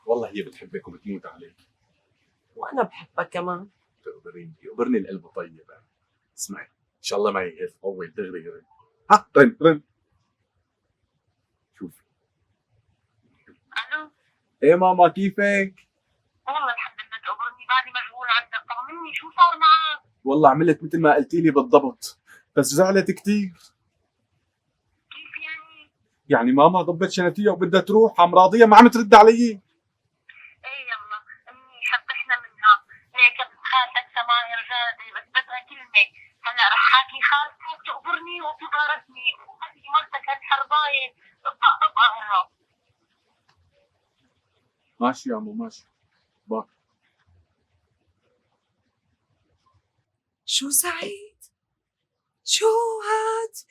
والله هي بتحبك وبتموت عليك. وانا بحبك كمان. تقبرني القلب طيب. اسمعي ان شاء الله معي هيك طول دغري رن. ها رن. شوفي. الو. ايه ماما كيفك؟ والله الحمد لله، تقبرني بعدي مشغول عندك، طمني شو صار معك؟ والله عملت مثل ما قلتي لي بالضبط، بس زعلت كثير. كيف يعني؟ يعني ماما ضبت شنطيها وبدها تروح، عم راضيه ما عم ترد علي. ايه يلا امي حبحنا منها، هيك خالتك سماير جادة بس بدها كلمة. هلا رح حاكي خالتك تقبرني وتباركني، وهذه مرتك هالحرباية تطقطق ظهرها. ماشي يا عمو ماشي. باي. شو سعيد؟ شو؟